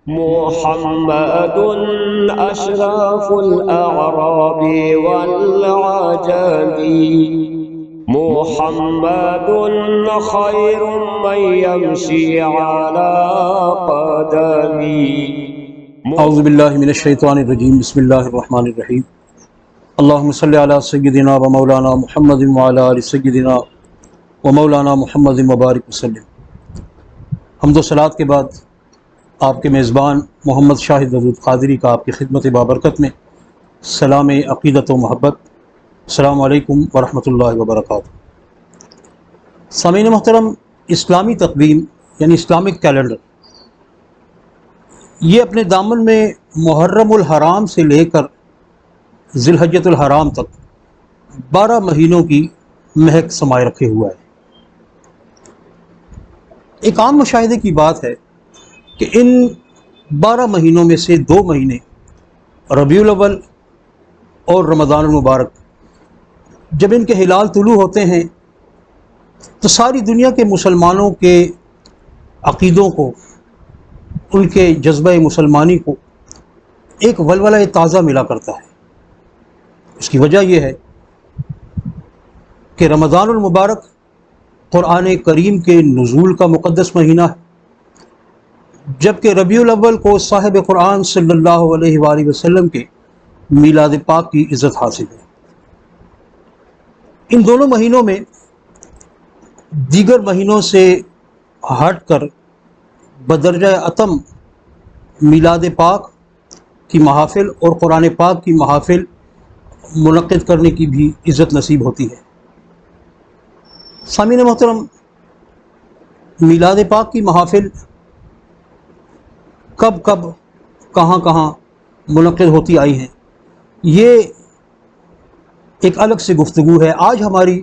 محمد أشرف الأعراب والعجم، محمد خير من يمشي على قدمي. اعوذ باللہ من الشیطان الرجیم، بسم اللہ الرحمن الرحیم. اللہم صلی علی سیدنا و مولانا محمد وعلی آل سیدنا و مولانا محمد مبارک وسلم. حمد و صلات کے بعد آپ کے میزبان محمد شاہد ودود قادری کا آپ کی خدمت بابرکت میں سلام عقیدت و محبت. السلام علیکم ورحمۃ اللہ وبرکاتہ. سامعین محترم، اسلامی تقویم یعنی اسلامک کیلنڈر یہ اپنے دامن میں محرم الحرام سے لے کر ذی الحجۃ الحرام تک 12 مہینوں کی مہک سمائے رکھے ہوا ہے. ایک عام مشاہدے کی بات ہے کہ ان 12 مہینوں میں سے 2 مہینے ربیع الاول اور رمضان المبارک جب ان کے ہلال طلوع ہوتے ہیں تو ساری دنیا کے مسلمانوں کے عقیدوں کو، ان کے جذبہ مسلمانی کو ایک ولولہ تازہ ملا کرتا ہے. اس کی وجہ یہ ہے کہ رمضان المبارک قرآن کریم کے نزول کا مقدس مہینہ ہے، جبکہ ربیع الاول کو صاحب قرآن صلی اللہ علیہ وآلہ وسلم کے میلاد پاک کی عزت حاصل ہے. ان دونوں مہینوں میں دیگر مہینوں سے ہٹ کر بدرجہ اتم میلاد پاک کی محافل اور قرآن پاک کی محافل منعقد کرنے کی بھی عزت نصیب ہوتی ہے. سامعین محترم، میلاد پاک کی محافل کب کب کہاں کہاں منعقد ہوتی آئی ہیں، یہ ایک الگ سے گفتگو ہے. آج ہماری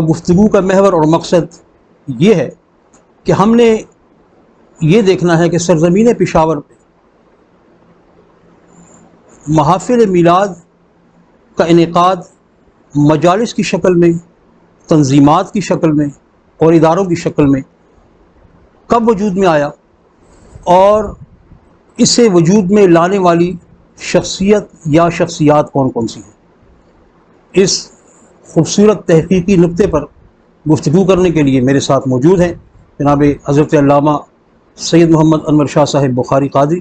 گفتگو کا محور اور مقصد یہ ہے کہ ہم نے یہ دیکھنا ہے کہ سرزمین پشاور پہ محافل میلاد کا انعقاد مجالس کی شکل میں، تنظیمات کی شکل میں اور اداروں کی شکل میں کب وجود میں آیا، اور اسے وجود میں لانے والی شخصیت یا شخصیات کون کون سی ہیں. اس خوبصورت تحقیقی نقطے پر گفتگو کرنے کے لیے میرے ساتھ موجود ہیں جناب حضرت علامہ سید محمد انور شاہ صاحب بخاری قادری.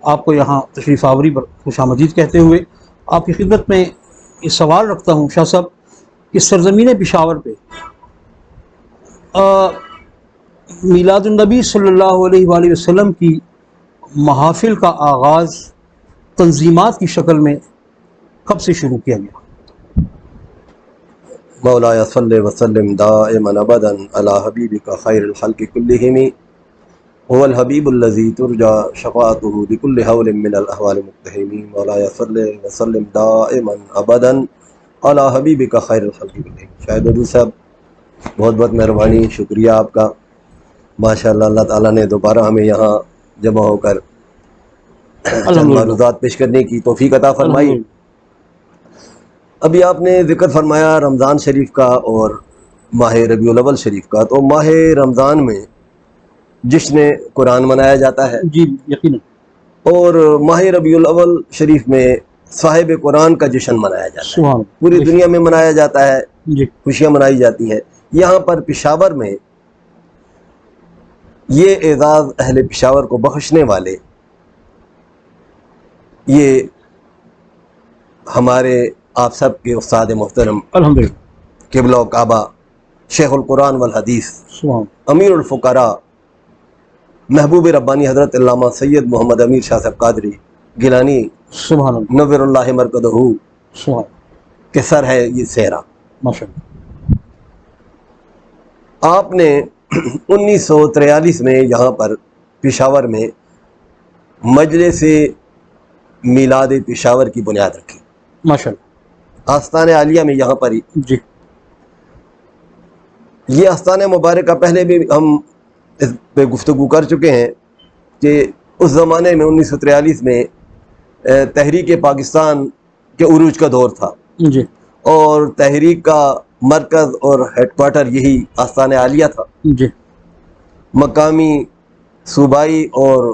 آپ کو یہاں تشریف آوری پر خوش آمدید کہتے ہوئے آپ کی خدمت میں یہ سوال رکھتا ہوں شاہ صاحب کہ سرزمین پشاور پہ میلاد النبی صلی اللہ علیہ وآلہ وسلم کی محافل کا آغاز تنظیمات کی شکل میں کب سے شروع کیا گیا؟ مولایا صلی وسلم دائما ابدا علی حبیبک خیر الخلق کلہم هو الحبیب الذی ترجى شفاعته بكل حول من الاحوال مقتحم. مولایا صلی وسلم دائما ابدا علی حبیبک خیر الخلق کلہم. شاہد ودود صاحب، بہت بہت مہربانی، شکریہ آپ کا. ماشاءاللہ، اللہ تعالیٰ نے دوبارہ ہمیں یہاں جمع ہو کر چند معروضات پیش کرنے کی توفیق عطا فرمائی. ابھی آپ نے ذکر فرمایا رمضان شریف کا اور ماہ ربیع الاول شریف کا، تو ماہ رمضان میں جشن قرآن منایا جاتا ہے جی یقیناً، اور ماہ ربیع الاول شریف میں صاحب قرآن کا جشن منایا جاتا ہے. سبحان اللہ، پوری دنیا میں منایا جاتا ہے، جی خوشیاں منائی جاتی ہیں. یہاں پر پشاور میں یہ اعزاز اہل پشاور کو بخشنے والے یہ ہمارے آپ سب کے استاد محترم الحمدللہ، قبلہ و کعبہ شیخ القرآن والحدیث سبحان امیر الفقراء محبوب ربانی حضرت علامہ سید محمد امیر شاہ صاحب قادری گیلانی سبحان اللہ، نور اللہ مرکزہ سبحان کے سر ہے یہ سہرا. ماشاء اللہ. آپ نے 1943 میں یہاں پر پشاور میں مجلس میلاد پشاور کی بنیاد رکھی، ماشاء اللہ. آستان عالیہ میں یہاں پر ہی. جی یہ آستان مبارکہ پہلے بھی ہم اس پہ گفتگو کر چکے ہیں کہ اس زمانے میں 1943 میں تحریک پاکستان کے عروج کا دور تھا، جی اور تحریک کا مرکز اور ہیڈ کوارٹر یہی آستان عالیہ تھا. جی مقامی، صوبائی اور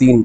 3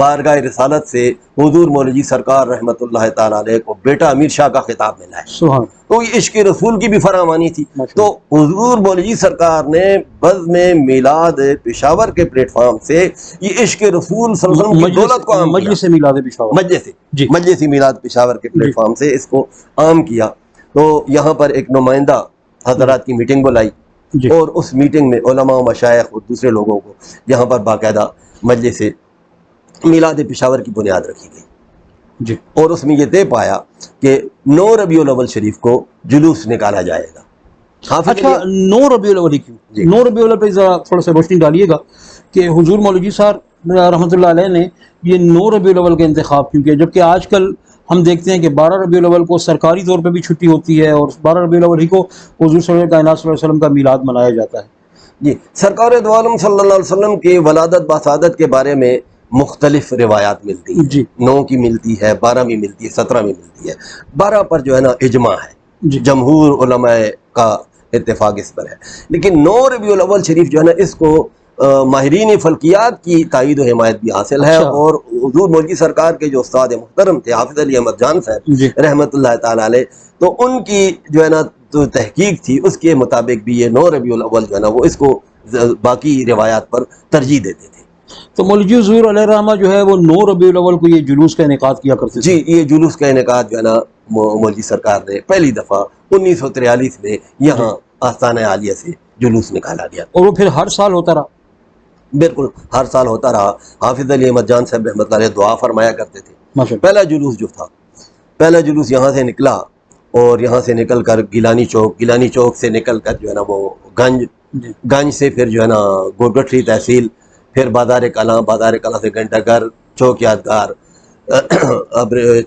بارگاہ رسالت سے حضور مولوی سرکار رحمۃ اللہ تعالیٰ علیہ کو بیٹا امیر شاہ کا خطاب ملا ہے. سبحان. تو یہ عشق رسول کی بھی فراوانی تھی. تو حضور مولوی سرکار نے بزم میلاد پشاور کے پلیٹ فارم سے یہ عشق رسول صلی اللہ علیہ وسلم کی دولت کو عام کیا. مجلس میلاد پشاور، مجلس میلاد پشاور کے پلیٹ فارم سے اس کو عام کیا. تو یہاں پر ایک نمائندہ حضرات کی میٹنگ بلائی اور اس میٹنگ میں علماء و مشائخ اور دوسرے لوگوں کو یہاں پر باقاعدہ مجلس میلاد پشاور کی بنیاد رکھی گئی. اور اس میں یہ طے پایا کہ 9 ربیع الاول شریف کو جلوس نکالا جائے گا. اچھا 9 ربیع الاول کیوں؟ 9 ربیع الاول پہ ذرا تھوڑا سا روشنی ڈالیے گا کہ حضور مولوی صاحب رحمۃ اللہ علیہ نے یہ 9 ربیع الاول کا انتخاب کیوں کیا، جبکہ آج کل ہم دیکھتے ہیں کہ 12 ربیع الاول کو سرکاری طور پہ بھی چھٹی ہوتی ہے اور 12 ربیع الاول ہی کو حضور صلی اللہ علیہ وسلم کا میلاد منایا جاتا ہے. جی، سرکار دو عالم صلی اللہ علیہ وسلم کی ولادت باسعادت کے بارے میں مختلف روایات ملتی ہیں. 9 کی ملتی ہے، 12 میں ملتی ہے، 17 میں ملتی ہے. 12 پر جو ہے نا اجماع ہے، جمہور علماء کا اتفاق اس پر ہے. لیکن 9 ربیع الاول شریف جو ہے نا اس کو ماہرین فلکیات کی تائید و حمایت بھی حاصل ہے. اور حضور مولوی سرکار کے جو استاد محترم تھے حافظ علی احمد جان صاحب رحمۃ اللہ تعالی علیہ، تو ان کی جو ہے نا تو تحقیق تھی، اس کے مطابق بھی یہ 9 ربیع الاول جو ہے نا وہ اس کو باقی روایات پر ترجیح دیتے تھے. تو مولوی حضور علیہ الرحمہ جو ہے وہ 9 ربیع الاول کو یہ جلوس کا انعقاد کیا کرتے تھے. جی، یہ جلوس کا انعقاد جو ہے نا مولوی سرکار نے پہلی دفعہ 1943 میں یہاں آستانہ عالیہ سے جلوس نکالا گیا. اور وہ پھر ہر سال ہوتا رہا؟ بالکل ہر سال ہوتا رہا. حافظ علی احمد جان صاحب رحمۃ اللہ علیہ دعا فرمایا کرتے تھے. پہلا جلوس جو تھا، پہلا جلوس یہاں سے نکلا اور یہاں سے نکل کر گیلانی چوک سے نکل کر جو ہے نا وہ گنج سے پھر جو ہے نا گورگٹری تحصیل، پھر بازار کلاں سے گھنٹہ گھر، چوک یادگار،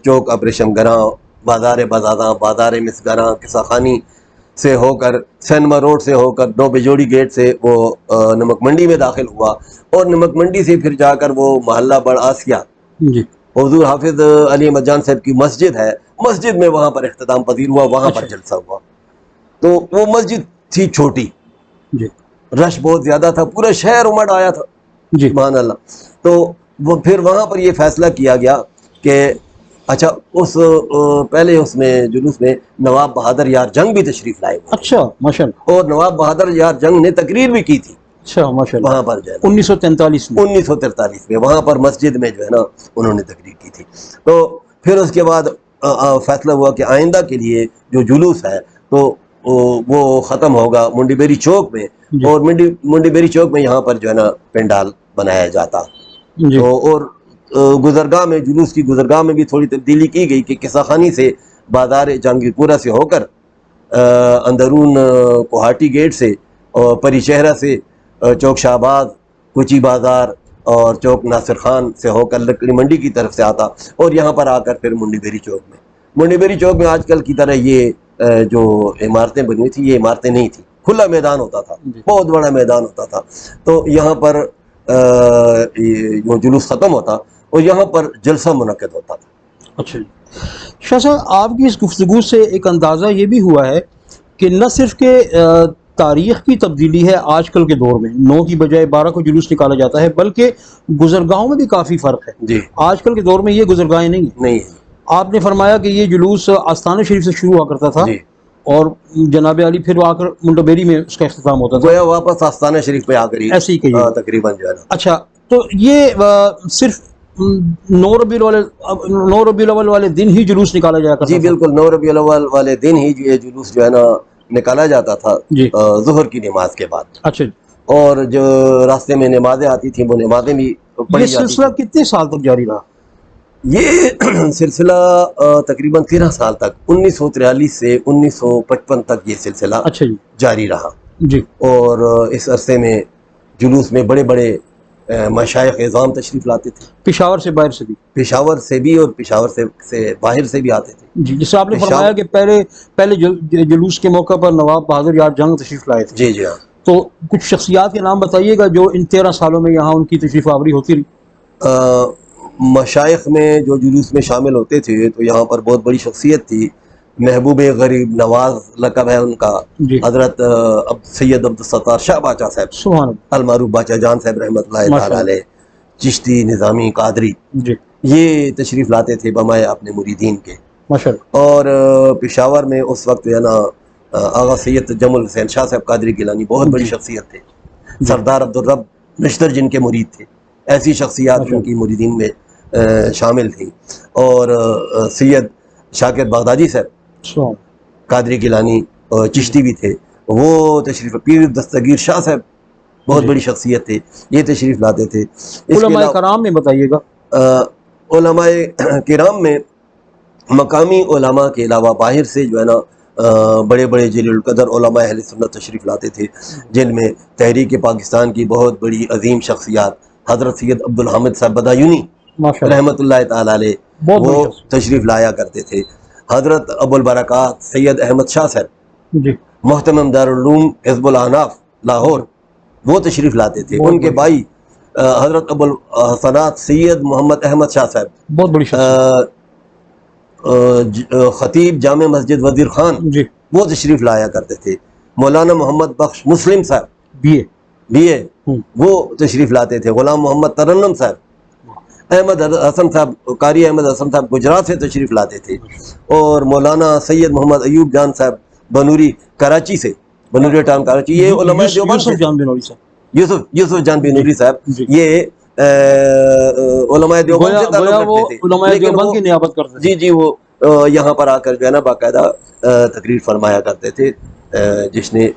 چوک ابریشم گراں، بازار بزازاں، بازار مسگراں، قصہ خانی سے ہو کر سینما روڈ سے ہو کر 9 بجوڑی گیٹ سے وہ نمک منڈی میں داخل ہوا. اور نمک منڈی سے پھر جا کر وہ محلہ بڑ آسیہ حضور حافظ علی احمد جان صاحب کی مسجد ہے، مسجد میں وہاں پر اختتام پذیر ہوا، وہاں پر جلسہ ہوا. تو وہ مسجد تھی چھوٹی، رش بہت زیادہ تھا، پورا شہر امڑ آیا تھا. سبحان اللہ. تو وہ پھر وہاں پر یہ فیصلہ کیا گیا کہ اچھا اس پہلے اس میں جلوس میں نواب بہادر یار جنگ بھی تشریف لائے. اچھا ماشاءاللہ. اور نواب بہادر یار جنگ نے تقریر بھی کی تھی. اچھا ماشاءاللہ. وہاں پر جو ہے 1943 میں وہاں پر مسجد میں جو ہے نا انہوں نے تقریر کی تھی. تو پھر اس کے بعد فیصلہ ہوا کہ آئندہ کے لیے جو جلوس ہے تو وہ ختم ہوگا منڈی بیری چوک میں. اور منڈی بیری چوک میں یہاں پر جو ہے نا پنڈال بنایا جاتا. اور گزرگاہ میں جلوس کی گزرگاہ میں بھی تھوڑی تبدیلی کی گئی کہ قصہ خانی سے بازار جہانگیر پورہ سے ہو کر اندرون کوہاٹی گیٹ سے اور پری چہرہ سے چوک شہباز، کوچی بازار اور چوک ناصر خان سے ہو کر لکڑی منڈی کی طرف سے آتا. اور یہاں پر آ کر پھر منڈی بیری چوک میں آج کل کی طرح یہ جو عمارتیں بنی ہوئی تھی، یہ عمارتیں نہیں تھیں، کھلا میدان ہوتا تھا، بہت بڑا میدان ہوتا تھا. تو یہاں پر جلوس ختم ہوتا اور یہاں پر جلسہ منعقد ہوتا تھا. اچھا شاہ صاحب، آپ کی اس گفتگو سے ایک اندازہ یہ بھی ہوا ہے کہ نہ صرف کہ تاریخ کی تبدیلی ہے آج کل کے دور میں، 9 کی بجائے 12 کو جلوس نکالا جاتا ہے، بلکہ گزرگاہوں میں بھی کافی فرق ہے. آج کل کے دور میں یہ گزرگاہیں نہیں ہیں. آپ نے فرمایا کہ یہ جلوس آستانہ شریف سے شروع ہوا کرتا تھا اور جناب علی پھر آ کر منڈبیری میں اس کا اختتام ہوتا تھا. گویا واپس آستانہ شریف پہ آ کر ایسے ہی کہیے تقریباً جو ہے نا. اچھا، تو یہ صرف 9 ربیع الاول والے دن ہی جلوس نکالا جایا کرتا؟ جی بالکل، 9 ربیع الاول والے دن ہی یہ جلوس جو ہے نا نکالا جاتا تھا ظہر کی نماز کے بعد. اچھا. اور جو راستے میں نمازیں آتی تھیں وہ نمازیں بھی پڑھی جاتی. یہ سلسلہ کتنے سال تک جاری رہا؟ یہ سلسلہ تقریباً 13 سال تک، 1943 سے 1955 تک یہ سلسلہ جاری رہا. اور اس عرصے میں جلوس میں بڑے بڑے مشائخ اعظام تشریف لاتے تھے، پشاور سے باہر سے بھی، پشاور سے بھی اور پشاور سے باہر سے بھی آتے تھے. جی، جس سے آپ نے فرمایا کہ پہلے جلوس کے موقع پر نواب بہادر یار جنگ تشریف لائے تھے. جی ہاں. تو کچھ شخصیات کے نام بتائیے گا جو ان 13 سالوں میں یہاں ان کی تشریف آوری ہوتی رہی. مشائخ میں جو جلوس میں شامل ہوتے تھے تو یہاں پر بہت بڑی شخصیت تھی، محبوب غریب نواز لقب ہے ان کا، حضرت سید عبدالستار شاہ باچا صاحب المعروف باچا جان صاحب رحمۃ اللہ تعالی علیہ، چشتی، نظامی، قادری، جی یہ تشریف لاتے تھے بمائے اپنے مریدین کے. ماشاء اللہ. اور پشاور میں اس وقت جو ہے نا آغا سید جمال حسین شاہ صاحب قادری گیلانی بہت بڑی شخصیت تھے. سردار عبدالرب نشتر جن کے مرید تھے. ایسی شخصیات ان کی مریدین میں شامل تھیں. اور سید شاکر بغدادی صاحب قادری گیلانی چشتی بھی تھے، وہ تشریف. پیر دستگیر شاہ صاحب بہت بڑی شخصیت تھے، یہ تشریف لاتے تھے. علماء کرام میں بتائیے گا. علماء کرام میں مقامی علماء کے علاوہ باہر سے جو ہے نا بڑے بڑے جلیل القدر علماء اہل سنت تشریف لاتے تھے، جن میں تحریک پاکستان کی بہت بڑی عظیم شخصیات حضرت سید عبدالحامد صاحب بدایونی رحمۃ اللہ تعالی علیہ وہ تشریف لایا کرتے تھے. حضرت ابو البرکات سید احمد شاہ صاحب محتمم دارالعلوم حزب الاحناف لاہور وہ تشریف لاتے تھے. ان کے بھائی حضرت ابو الحسنات سید محمد احمد شاہ صاحب بہت بڑی خطیب جامع مسجد وزیر خان وہ تشریف لایا کرتے تھے. مولانا محمد بخش مسلم صاحب بی اے وہ تشریف لاتے تھے. غلام محمد ترنم صاحب، احمد حسن صاحب قاری احمد حسن صاحب گجرات سے تشریف لاتے تھے. اور مولانا سید محمد ایوب جان صاحب بنوری کراچی سے، بنوری ٹاؤن کراچی، یہ علماء دیوبند یوسف جان بنوری صاحب یہ علماء دیوبند سے تعلق رکھتے تھے، دیوبند کی نیابت کرتے تھے. جی وہ یہاں پر آ کر جو ہے نا باقاعدہ تقریر فرمایا کرتے تھے. جس نے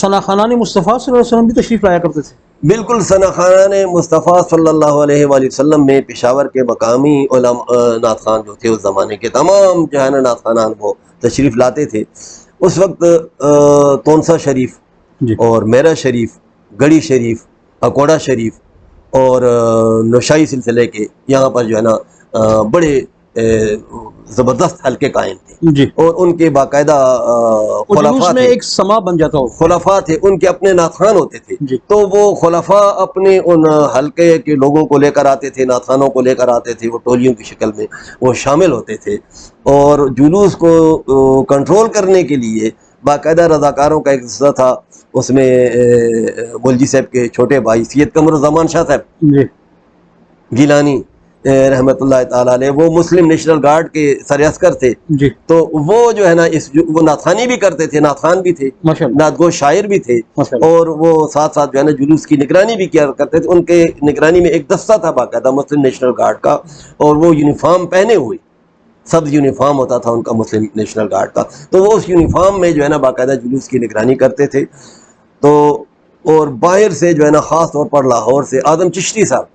ثنا خانان مصطفیٰ صلی اللہ علیہ وسلم بھی تشریف لایا کرتے تھے. بالکل ثنا خانان مصطفیٰ صلی اللہ علیہ وآلہ وسلم میں پشاور کے مقامی نعت خوان جو تھے اس زمانے کے تمام جو ہے نا نعت خوانان وہ تشریف لاتے تھے. اس وقت تونسا شریف اور میرا شریف، گڑھی شریف، اکوڑا شریف اور نوشائی سلسلے کے یہاں پر جو ہے نا بڑے زبردست حلقے قائم تھے. اور ان کے باقاعدہ خلفاء میں ایک سما بن جاتا ہو، خلفاء تھے، ان کے اپنے نعت خوان ہوتے تھے. تو وہ خلفاء اپنے ان حلقے کے لوگوں کو لے کر آتے تھے، نعت خوانوں کو لے کر آتے تھے، وہ ٹولیوں کی شکل میں وہ شامل ہوتے تھے. اور جلوس کو کنٹرول کرنے کے لیے باقاعدہ رضاکاروں کا ایک حصہ تھا. اس میں مولوی صاحب کے چھوٹے بھائی سید قمر الزمان شاہ صاحب گیلانی رحمۃ اللہ تعالی علیہ وہ مسلم نیشنل گارڈ کے سر عسکر تھے. تو وہ جو ہے نا وہ نعت خوانی بھی کرتے تھے، نعت خوان بھی تھے، نعت گو شاعر بھی تھے، اور وہ ساتھ ساتھ جو ہے نا جلوس کی نگرانی بھی کیا کرتے تھے. ان کے نگرانی میں ایک دستہ تھا باقاعدہ مسلم نیشنل گارڈ کا، اور وہ یونیفارم پہنے ہوئے، سبز یونیفارم ہوتا تھا ان کا مسلم نیشنل گارڈ کا. تو وہ اس یونیفارم میں جو ہے نا باقاعدہ جلوس کی نگرانی کرتے تھے. تو اور باہر سے جو ہے نا خاص طور پر لاہور سے اعظم چشتی صاحب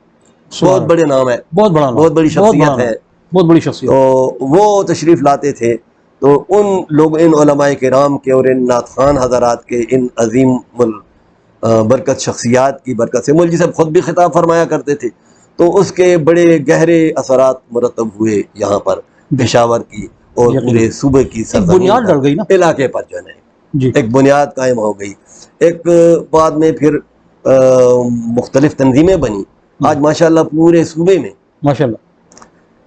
بہت بڑے نام ہے، بہت بڑی شخصیت ہے، بہت بڑی شخصیت، تو وہ تشریف لاتے تھے. تو ان علماء کرام کے اور ان نعت خوان حضرات کے ان عظیم برکت شخصیات کی برکت سے مولوی صاحب خود بھی خطاب فرمایا کرتے تھے. تو اس کے بڑے گہرے اثرات مرتب ہوئے یہاں پر پشاور کی اور پورے صوبے کی بنیاد ڈل گئی نا علاقے پر جو ہے ایک بنیاد قائم ہو گئی. ایک بعد میں پھر مختلف تنظیمیں بنی. آج ماشاءاللہ پورے صوبے میں ماشاءاللہ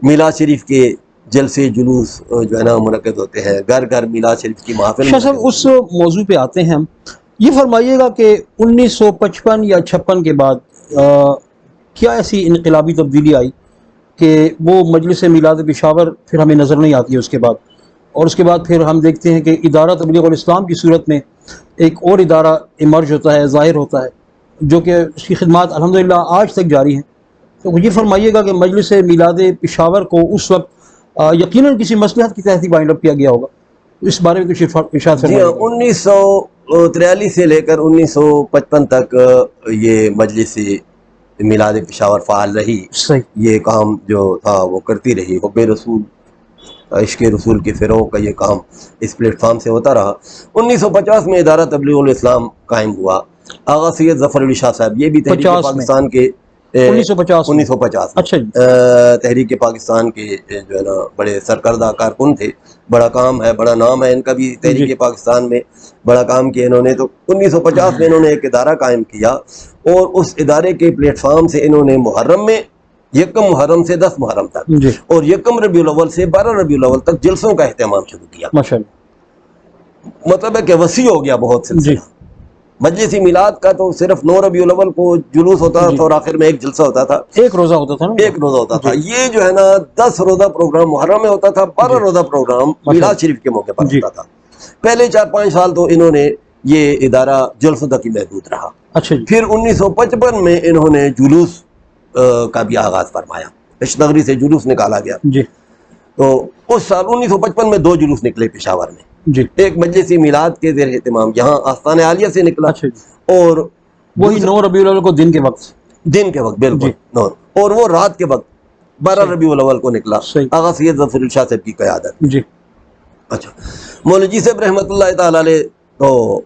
میلاد شریف کے جلسے جلوس جو ہے نا منعقد ہوتے ہیں، گھر گھر میلاد شریف کی محافل. شاہ صاحب اس موضوع پہ آتے ہیں ہم. یہ فرمائیے گا کہ 1955 یا 56 کے بعد کیا ایسی انقلابی تبدیلی آئی کہ وہ مجلس میلاد پشاور پھر ہمیں نظر نہیں آتی ہے اس کے بعد، اور اس کے بعد پھر ہم دیکھتے ہیں کہ ادارہ تبلیغ الاسلام کی صورت میں ایک اور ادارہ ایمرج ہوتا ہے، ظاہر ہوتا ہے، جو کہ اس کی خدمات الحمدللہ آج تک جاری ہیں. تو یہ فرمائیے گا کہ مجلس میلاد پشاور کو اس وقت یقیناً کسی مصلحت کے تحت ہی بائنڈ اپ کیا گیا ہوگا، اس بارے میں کچھ ارشاد فرمائیے. 1943 سے لے کر 1955 تک یہ مجلس میلاد پشاور فعال رہی. یہ کام جو تھا وہ کرتی رہی. حب رسول، عشق رسول کے فروغ کا یہ کام اس پلیٹ فارم سے ہوتا رہا. 1950 میں ادارہ تبلیغ الاسلام قائم ہوا. آغا سید ظفر علی شاہ صاحب یہ بھی تحریک پاکستان کے 1950 اچھا تحریک پاکستان کے جو ہے نا بڑے سرکردہ کارکن تھے. بڑا کام ہے، بڑا نام ہے ان کا بھی تحریک پاکستان میں، بڑا کام کیا انہوں نے. تو 1950 میں انہوں نے ایک ادارہ قائم کیا، اور اس ادارے کے پلیٹ فارم سے انہوں نے محرم میں 1 محرم سے 10 محرم تک اور 1 ربیع الاول سے 12 ربیع الاول تک جلسوں کا اہتمام شروع کیا. ماشاءاللہ، مطلب ہے کہ وسیع ہو گیا بہت سلسلہ. مجلس میلاد کا تو صرف 9 ربیع الاول کو جلوس ہوتا تھا اور آخر میں ایک جلسہ ہوتا تھا، ایک روزہ ہوتا تھا نا، ایک روزہ ہوتا تھا۔ یہ جو ہے نا 10 روزہ پروگرام محرم میں ہوتا تھا، 12 روزہ پروگرام میلاد شریف کے موقع پر ہوتا تھا۔ پہلے 4-5 سال تو انہوں نے یہ ادارہ جلسوں تک ہی محدود رہا۔ اچھا جی۔ پھر 1955 میں انہوں نے جلوس کا بھی آغاز فرمایا، پشنگری سے جلوس نکالا گیا جی۔ تو اس سال 1955 میں 2 جلوس نکلے پشاور میں، جی۔ ایک مجلس میلاد کے زیر اہتمام یہاں آستان عالیہ سے نکلا، اچھا جی۔ اور وہی 9 ربیع الاول کو دن کے وقت، دن کے وقت بالکل، اور وہ رات کے وقت 12 ربیع الاول کو نکلا، آغا سید ظفر علی شاہ صاحب کی قیادت۔ جی۔ اچھا، مولوی جی صاحب رحمۃ اللہ تعالی علیہ تو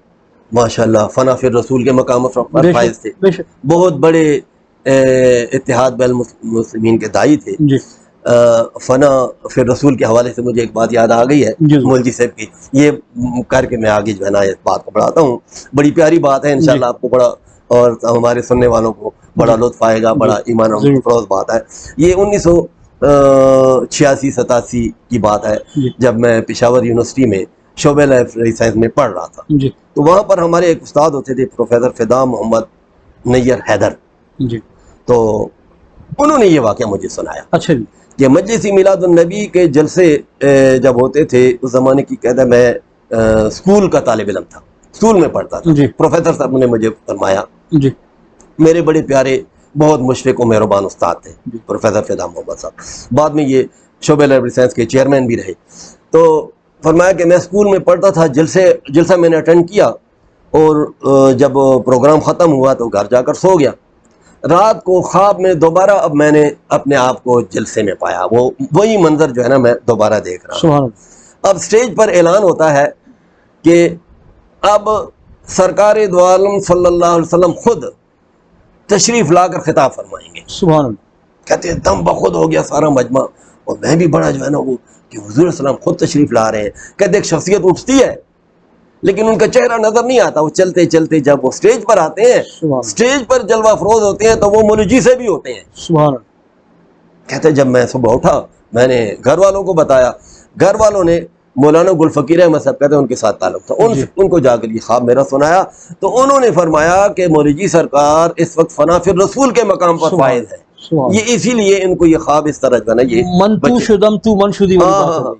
ماشاءاللہ فنا فی الرسول کے مقام پر فائز تھے، بہت بڑے اتحاد بین المسلمین کے داعی تھے۔ جی۔ فنا فی الرسول کے حوالے سے مجھے ایک بات یاد آ گئی ہے مولوی جی صاحب کی، یہ کر کے میں آگے جو ہے نا اس بات کو بڑھاتا ہوں، بڑی پیاری بات ہے، انشاءاللہ آپ کو بڑا اور ہمارے سننے والوں کو بڑا لطف آئے گا، بڑا ایمان افروز بات ہے۔ یہ 1986-87 کی بات ہے، جب میں پشاور یونیورسٹی میں شعبہ لائبریری سائنس میں پڑھ رہا تھا، تو وہاں پر ہمارے ایک استاد ہوتے تھے پروفیسر فدا محمد نیر حیدر، تو انہوں نے یہ واقعہ مجھے سنایا۔ اچھا جی۔ کہ مجلس میلاد النبی کے جلسے جب ہوتے تھے اس زمانے کی قید ہے، میں اسکول کا طالب علم تھا، اسکول میں پڑھتا تھا، پروفیسر صاحب نے مجھے فرمایا، میرے بڑے پیارے بہت مشفق و مہربان استاد تھے پروفیسر فدا محمد صاحب، بعد میں یہ شعبہ لائبریری سائنس کے چیئرمین بھی رہے، تو فرمایا کہ میں اسکول میں پڑھتا تھا، جلسہ میں نے اٹینڈ کیا، اور جب پروگرام ختم ہوا تو گھر جا کر سو گیا۔ رات کو خواب میں دوبارہ اب میں نے اپنے آپ کو جلسے میں پایا، وہی منظر جو ہے نا میں دوبارہ دیکھ رہا ہوں۔ اب سٹیج پر اعلان ہوتا ہے کہ اب سرکار دو عالم صلی اللہ علیہ وسلم خود تشریف لا کر خطاب فرمائیں گے۔ سبحان اللہ۔ کہتے ہیں دم بخود ہو گیا سارا مجمع، اور میں بھی بڑا جو ہے نا وہ کہ حضور السلام خود تشریف لا رہے ہیں۔ کہتے ایک شخصیت اٹھتی ہے لیکن ان کا چہرہ نظر نہیں آتا، وہ چلتے چلتے جب وہ سٹیج پر آتے ہیں، سٹیج پر جلوہ افروز ہوتے ہیں تو وہ مولوی جی سے بھی ہوتے ہیں۔ سبحان اللہ۔ کہتے جب میں صبح اٹھا میں نے گھر والوں کو بتایا، گھر والوں نے مولانا گل فقیر احمد صاحب کہتے ہیں ان کے ساتھ تعلق تھا، ان کو جا کر یہ خواب میرا سنایا، تو انہوں نے فرمایا کہ مولوی جی سرکار اس وقت فنا فی الرسول کے مقام پر فائز ہے، یہ اسی لیے ان کو یہ خواب اس طرح جو ہے نا یہ من تو شدم تو من شدی،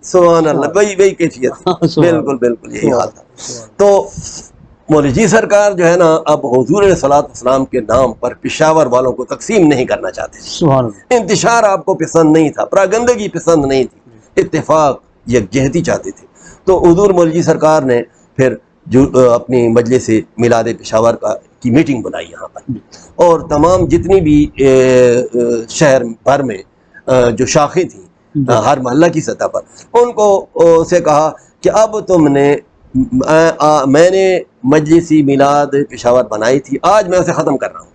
سبحان اللہ، وہی کیفیت، بالکل بالکل یہی حال تھا۔ تو مولوی جی سرکار جو ہے نا اب حضور علیہ الصلوۃ والسلام کے نام پر پشاور والوں کو تقسیم نہیں کرنا چاہتے تھے، انتشار آپ کو پسند نہیں تھا، پراگندگی پسند نہیں تھی، اتفاق یکجہتی چاہتے تھے۔ تو حضور مولوی جی سرکار نے پھر اپنی مجلس میلاد پشاور کی میٹنگ بنائی یہاں پر، اور تمام جتنی بھی شہر بھر میں جو شاخیں تھیں ہر محلہ کی سطح پر، ان کو سے کہا کہ اب تم نے میں نے مجلسی میلاد پشاور بنائی تھی، آج میں اسے ختم کر رہا ہوں۔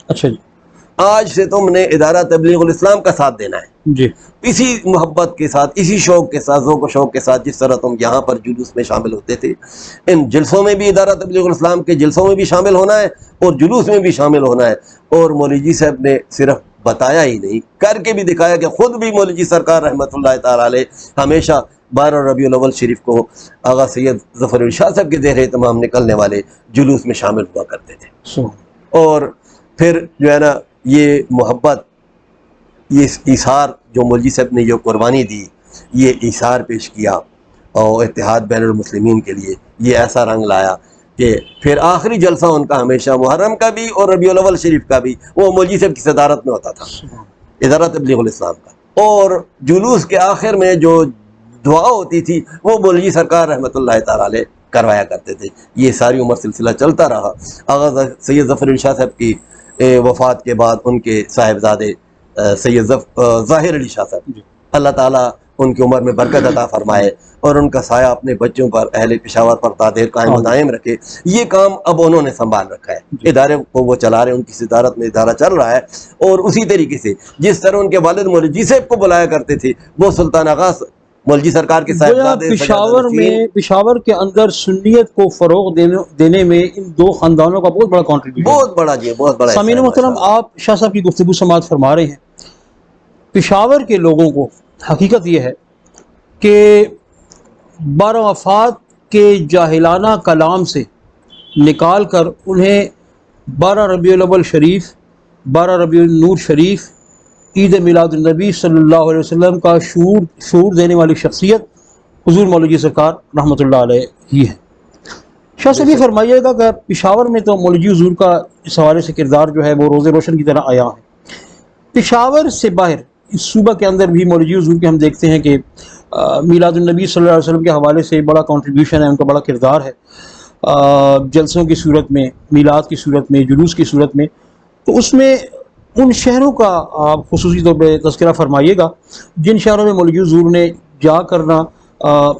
اچھا جی۔ آج سے تم نے ادارہ تبلیغ الاسلام کا ساتھ دینا ہے، جی، اسی محبت کے ساتھ، اسی شوق کے ساتھ، ذوق و شوق کے ساتھ جس طرح تم یہاں پر جلوس میں شامل ہوتے تھے، ان جلسوں میں بھی ادارہ تبلیغ الاسلام کے جلسوں میں بھی شامل ہونا ہے اور جلوس میں بھی شامل ہونا ہے۔ اور مولوی جی صاحب نے صرف بتایا ہی نہیں، کر کے بھی دکھایا کہ خود بھی مولوی جی سرکار رحمۃ اللہ تعالی علیہ ہمیشہ 12 ربیع الاول شریف کو آغا سید ظفر علی شاہ صاحب کے زیر اہتمام نکلنے والے جلوس میں شامل ہوا کرتے تھے۔ اور پھر جو ہے نا یہ محبت، یہ ایثار جو مولوی صاحب نے یہ قربانی دی، یہ ایثار پیش کیا اور اتحاد بین المسلمین کے لیے یہ ایسا رنگ لایا کہ پھر آخری جلسہ ان کا ہمیشہ محرم کا بھی اور ربیع الاول شریف کا بھی وہ مولوی صاحب کی صدارت میں ہوتا تھا، ادارہ تبلیغ الاسلام کا، اور جلوس کے آخر میں جو دعا ہوتی تھی وہ مولوی سرکار رحمۃ اللہ تعالی علیہ کروایا کرتے تھے۔ یہ ساری عمر سلسلہ چلتا رہا۔ آغا سید ظفر علی شاہ صاحب کی وفات کے بعد ان کے صاحبزادے سید ظاہر علی شاہ صاحب، اللہ تعالیٰ ان کی عمر میں برکت عطا فرمائے اور ان کا سایہ اپنے بچوں پر، اہل پشاور پر تادیر قائم و دائم رکھے۔ یہ کام اب انہوں نے سنبھال رکھا ہے، ادارے کو وہ چلا رہے ہیں، ان کی صدارت میں ادارہ چل رہا ہے، اور اسی طریقے سے جس طرح ان کے والد مولوی جی صاحب کو بلایا کرتے تھے، وہ سلطان آغا مولوی جی سرکار کے صاحبزادے پشاور کے اندر سنیت کو فروغ دینے میں ان دو خاندانوں کا بہت بڑا کنٹریبیوشن، بہت بڑا جی، بہت بڑا۔ سامعین محترم، آپ شاہ صاحب کی گفتگو سماعت فرما رہے ہیں، پشاور کے لوگوں کو حقیقت یہ ہے کہ بار وفات کے جاہلانہ کلام سے نکال کر انہیں 12 ربیع الاول شریف، 12 ربیع النور شریف، عید میلاد النبی صلی اللہ علیہ وسلم کا شعور دینے والی شخصیت حضور مولوی جی سرکار رحمۃ اللہ علیہ ہی ہے۔ شاہ صاحب یہ فرمائیے گا کہ پشاور میں تو مولوی حضور کا اس حوالے سے کردار جو ہے وہ روز روشن کی طرح آیا ہے، پشاور سے باہر اس صوبہ کے اندر بھی مولوی حضور کے ہم دیکھتے ہیں کہ میلاد النبی صلی اللہ علیہ وسلم کے حوالے سے بڑا کنٹریبیوشن ہے، ان کا بڑا کردار ہے، جلسوں کی صورت میں، میلاد کی صورت میں، جلوس کی صورت میں۔ تو اس میں ان شہروں کا آپ خصوصی طور پہ تذکرہ فرمائیے گا جن شہروں میں مولوی حضور نے جا کرنا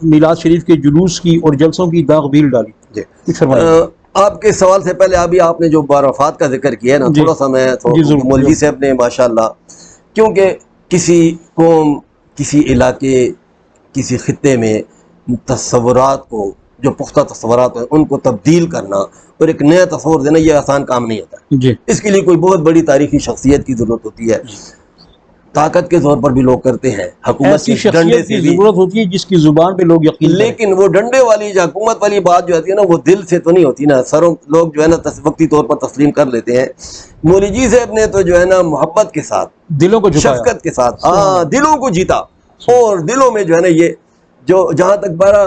میلاد شریف کے جلوس کی اور جلسوں کی داغ بیل ڈالی۔ جی کچھ فرمائیے۔ آپ کے سوال سے پہلے ابھی آپ نے جو وفات کا ذکر کیا ہے نا، تھوڑا سا میں مولوی صاحب نے ماشاءاللہ، کیونکہ کسی قوم، کسی علاقے، کسی خطے میں تصورات کو، جو پختہ تصورات ہیں ان کو تبدیل کرنا اور ایک نیا تصور دینا یہ آسان کام نہیں ہوتا جی، اس کے لیے کوئی بہت بڑی تاریخی شخصیت کی ضرورت ہوتی ہے۔ طاقت کے طور پر بھی لوگ کرتے ہیں، حکومت ایسی کے ڈنڈے شخصیت سے کی بھی، ضرورت ہوتی ہے جس کی زبان پہ لوگ یقین کریں۔ لیکن وہ ڈنڈے والی جو حکومت والی بات جو ہوتی ہے نا، وہ دل سے تو نہیں ہوتی نا، سروں لوگ جو ہے نا وقتی طور پر تسلیم کر لیتے ہیں۔ مولوی جی صاحب نے تو جو ہے نا محبت کے ساتھ، دلوں کو جھکایا، شفقت کے ساتھ دلوں کو جیتا، اور دلوں میں جو ہے نا یہ جو جہاں تک بارہ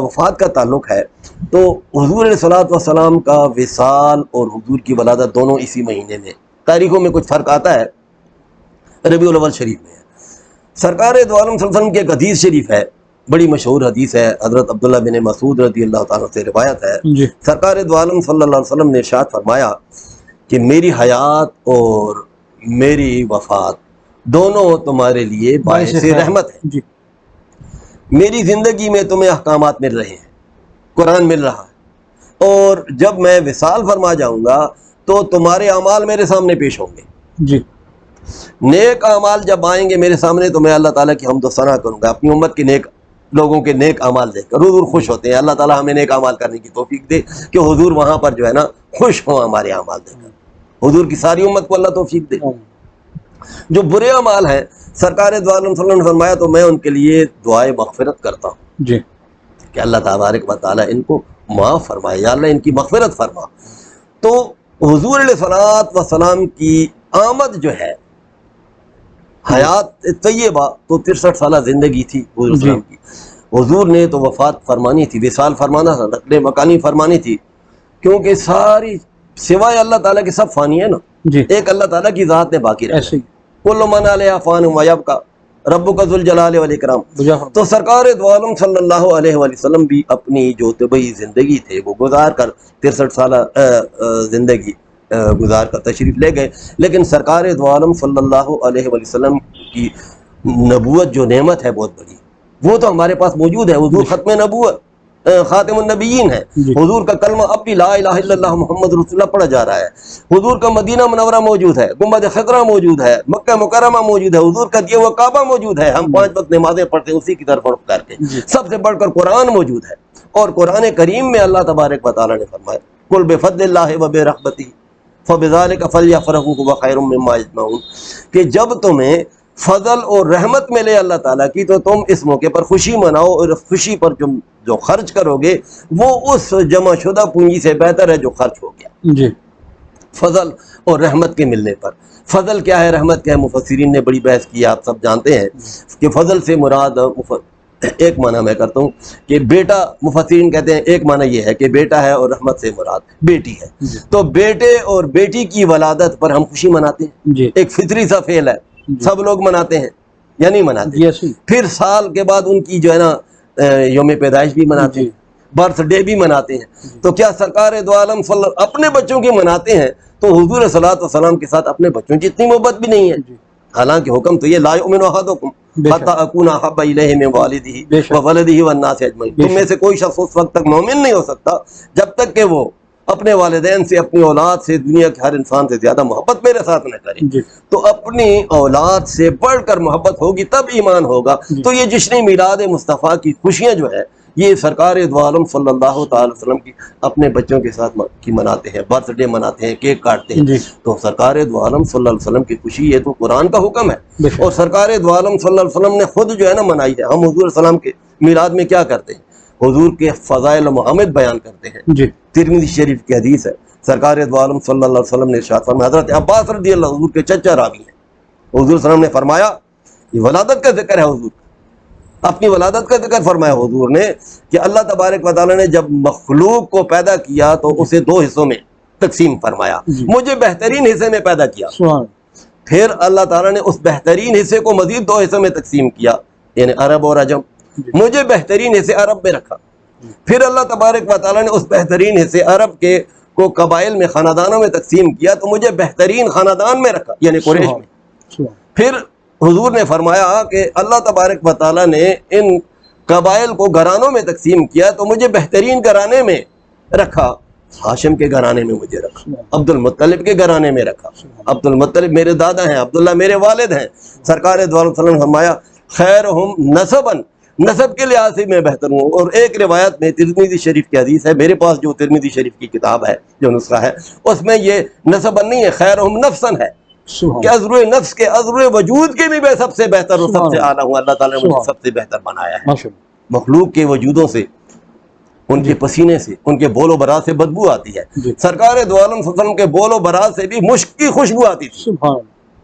وفات کا تعلق ہے تو حضور علیہ الصلوۃ والسلام کا وصال اور حضور کی ولادت دونوں اسی مہینے میں، تاریخوں میں کچھ فرق آتا ہے، ربیع الاول شریف میں ہے۔ سرکار دو عالم صلی اللہ علیہ وسلم کی ایک حدیث شریف ہے، بڑی مشہور حدیث ہے، حضرت عبداللہ بن مسعود رضی اللہ تعالیٰ سے روایت ہے، جی، سرکار دو عالم صلی اللہ علیہ وسلم نے ارشاد فرمایا کہ میری حیات اور میری وفات دونوں تمہارے لیے باعث رحمت ہے۔ جی، میری زندگی میں تمہیں احکامات مل رہے ہیں، قرآن مل رہا ہے، اور جب میں وصال فرما جاؤں گا تو تمہارے اعمال میرے سامنے پیش ہوں گے۔ جی، نیک اعمال جب آئیں گے میرے سامنے تو میں اللہ تعالیٰ کی حمد و ثنا کروں گا، اپنی امت کے نیک لوگوں کے نیک اعمال دیکھ کر حضور خوش ہوتے ہیں۔ اللہ تعالیٰ ہمیں نیک اعمال کرنے کی توفیق دے کہ حضور وہاں پر جو ہے نا خوش ہوں ہمارے اعمال دیکھ کر، حضور کی ساری امت کو اللہ توفیق دے۔ جو برے اعمال ہیں سرکار دو عالم صلی اللہ علیہ وسلم نے فرمایا تو میں ان کے لیے دعائے مغفرت کرتا ہوں جی، کہ اللہ تبارک و تعالیٰ ان کو معاف فرمائے، یا اللہ ان کی مغفرت فرما۔ تو حضور علیہ الصلوۃ والسلام کی آمد جو ہے، حیات طیبہ تو 63 سالہ زندگی تھی حضور صلی اللہ علیہ وسلم کی، حضور نے تو وفات فرمانی تھی، وصال فرمانا تھا، نقل مکانی فرمانی تھی، کیونکہ ساری سوائے اللہ تعالیٰ کے سب فانی ہے نا، جی، ایک اللہ تعالیٰ کی ذات نے باقی رہا، ایسے ہی کل من علیہا فان ویبقیٰ ربک ذو الجلال والاکرام۔ بجا- تو سرکار دو عالم صلی اللہ علیہ وآلہ وسلم بھی اپنی جو طبعی زندگی تھے وہ گزار کر 63 سالہ زندگی گزار کر تشریف لے گئے، لیکن سرکار دو عالم صلی اللہ علیہ وآلہ وسلم کی نبوت جو نعمت ہے بہت بڑی، وہ تو ہمارے پاس موجود ہے۔ حضور ختم نبوت، خاتم النبیین ہے، جی، حضور کا کلمہ اب بھی لا الہ الا اللہ محمد رسول اللہ پڑھا جا رہا ہے، حضور کا مدینہ منورہ موجود ہے، گنبد خضرا موجود ہے، مکہ مکرمہ موجود ہے، حضور کا دیا ہوا کعبہ موجود ہے، ہم 5 وقت نمازیں پڑھتے ہیں اسی کی طرف رخ کر کے، جی، سب سے بڑھ کر قرآن موجود ہے، اور قرآن کریم میں اللہ تبارک و تعالیٰ نے فرمایا قل بفضل اللہ وبرحمتہ فبذلک فلیفرحوا هو خیر مما یجمعون، کہ جب تمہیں فضل اور رحمت ملے اللہ تعالیٰ کی تو تم اس موقع پر خوشی مناؤ، اور اس خوشی پر جو خرچ کرو گے وہ اس جمع شدہ پونجی سے بہتر ہے جو خرچ ہو گیا۔ جی، فضل اور رحمت کے ملنے پر، فضل کیا ہے، رحمت کیا ہے، مفسرین نے بڑی بحث کی، آپ سب جانتے ہیں کہ فضل سے مراد ایک معنی میں کرتا ہوں کہ بیٹا، مفسرین کہتے ہیں ایک معنی یہ ہے کہ بیٹا ہے، اور رحمت سے مراد بیٹی ہے، تو بیٹے اور بیٹی کی ولادت پر ہم خوشی مناتے ہیں، جی، ایک فطری سا فعل ہے، سب لوگ مناتے ہیں یا نہیں مناتے؟ جی، ایسے ہی پھر سال کے بعد ان کی جو ہے نا یوم پیدائش بھی مناتے ہیں، برتھ ڈے بھی مناتے ہیں، تو کیا سرکار دو عالم صلی اللہ اپنے بچوں کی مناتے ہیں تو حضور صلی اللہ علیہ وسلم کے ساتھ اپنے بچوں کی اتنی محبت بھی نہیں ہے؟ حالانکہ حکم تو یہ لا یؤمن احدکم حتی اکون احب الیہ من والدہ وولدہ والناس اجمعین، تم میں سے کوئی شخص اس وقت تک مومن نہیں ہو سکتا جب تک کہ وہ اپنے والدین سے، اپنی اولاد سے، دنیا کے ہر انسان سے زیادہ محبت میرے ساتھ نہ کرے۔ جی، تو اپنی اولاد سے بڑھ کر محبت ہوگی تب ایمان ہوگا۔ تو یہ جشن میلاد مصطفیٰ کی خوشیاں جو ہے یہ سرکار دو عالم صلی اللہ تعالی وسلم کی اپنے بچوں کے ساتھ کی مناتے ہیں، برتھ ڈے مناتے ہیں، کیک کاٹتے ہیں۔ جی، تو سرکار دو عالم صلی اللہ علیہ وسلم کی خوشی یہ تو قرآن کا حکم ہے، اور سرکار دو عالم صلی اللہ علیہ وسلم نے خود جو ہے نا منائی ہے۔ ہم حضور صلی اللہ علیہ وسلم کے میلاد میں کیا کرتے ہیں؟ حضور کے فضائل محمد بیان کرتے ہیں. جی ترمذی شریف کی حدیث ہے. سرکار دو عالم صلی اللہ علیہ وسلم نے ارشاد فرمایا، حضرت عباس رضی اللہ حضور کے چچا راوی ہیں، حضور صلی اللہ علیہ وسلم نے فرمایا، یہ ولادت کا ذکر ہے، حضور اپنی ولادت کا ذکر فرمایا حضور نے کہ اللہ تبارک و تعالیٰ نے جب مخلوق کو پیدا کیا تو اسے دو حصوں میں تقسیم فرمایا. مجھے بہترین حصے میں پیدا کیا. پھر اللہ تعالیٰ نے اس بہترین حصے کو مزید دو حصوں میں تقسیم کیا، یعنی عرب اور عجم. مجھے بہترین حصے عرب میں رکھا. پھر اللہ تبارک و تعالیٰ نے اس بہترین حصے عرب کے کو قبائل میں، خاندانوں میں تقسیم کیا تو مجھے بہترین خاندان میں رکھا، یعنی قریش میں. پھر حضور نے فرمایا کہ اللہ تبارک و تعالیٰ نے ان قبائل کو گھرانوں میں تقسیم کیا تو مجھے بہترین گھرانے میں رکھا. ہاشم کے گھرانے میں مجھے رکھا، عبد المطلب کے گھرانے میں رکھا. عبد المطلب میرے دادا ہیں، عبداللہ میرے والد ہیں. سرکار دو عالم صلی اللہ علیہ وسلم نے فرمایا خیرہم نسباً، نسب کے لحاظ سے میں بہتر ہوں. اور ایک روایت میں ترمذی شریف کی حدیث ہے، میرے پاس جو ترمذی شریف کی کتاب ہے، جو نسخہ ہے، اس میں یہ نسباً نہیں ہے، خیرہم نفساً ہے کہ عذر نفس کے، عذر وجود کے بھی میں سب سے بہتر ہوں، سب سے اعلیٰ ہوں. اللہ تعالیٰ نے مجھے سب سے بہتر بنایا ہے. مخلوق کے وجودوں سے، ان کے پسینے سے، ان کے بول و برات سے بدبو آتی ہے. سرکار دو عالم صلی اللہ علیہ وسلم کے بول و برات سے بھی مشک کی خوشبو آتی تھی.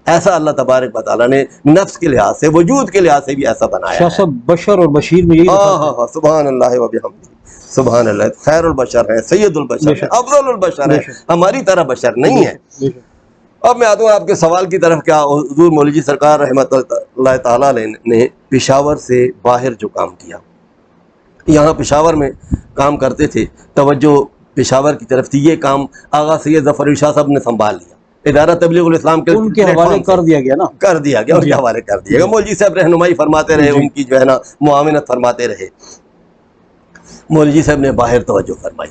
ایسا اللہ تبارک و تعالیٰ نے نفس کے لحاظ سے، وجود کے لحاظ سے بھی ایسا بنایا ہے. بشر اور بشیر میں یہی ہاں سبحان اللہ و بحمدہ، سبحان اللہ. خیر البشر ہے، سید البشر ہے، افضل البشر ہے، ہماری طرح بشر نہیں ہے. اب میں آتا ہوں آپ کے سوال کی طرف. کیا حضور مولوی جی سرکار رحمۃ اللہ تعالیٰ نے پشاور سے باہر جو کام کیا، یہاں پشاور میں کام کرتے تھے، توجہ پشاور کی طرف تھی. یہ کام آغا سید ظفر علی شاہ صاحب نے سنبھال لیا. ادارہ تبلیغ الاسلام کے ان کے حوالے کر دیا گیا نا، کر دیا گیا، ان کے حوالے کر دیا گیا. مولوی صاحب رہنمائی فرماتے رہے، ان کی جو ہے نا معاونت فرماتے رہے. مولوی صاحب نے باہر توجہ فرمائی.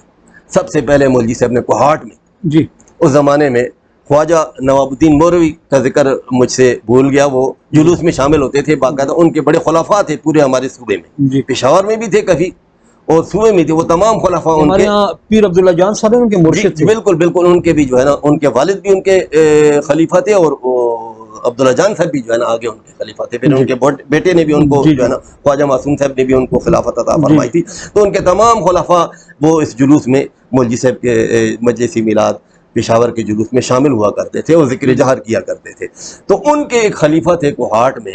سب سے پہلے مولوی صاحب نے کوہاٹ میں، جی اس زمانے میں خواجہ نواب الدین مولوی کا ذکر مجھ سے بھول گیا، وہ جلوس میں شامل ہوتے تھے باقاعدہ. ان کے بڑے خلفاء تھے پورے ہمارے صوبے میں، پشاور میں بھی تھے کبھی اور صوبے میں تھے. وہ تمام خلفاء ان کے، پیر عبداللہ جان صاحب ان کے مرشد تھے. بالکل بالکل. ان کے بھی جو ہے نا، ان کے والد بھی ان کے خلیفہ تھے، اور عبداللہ جان صاحب بھی جو ہے نا آگے ان کے خلیفہ تھے. پھر ان کے بیٹے نے بھی ان کو جو ہے نا، خواجہ معصوم صاحب نے بھی ان کو خلافت عطا فرمائی تھی. تو ان کے تمام خلفاء وہ اس جلوس میں، مولوی صاحب کے مجلس میلاد پشاور کے جلوس میں شامل ہوا کرتے تھے اور ذکر جہر کیا کرتے تھے. تو ان کے ایک خلیفہ تھے کوہاٹ میں،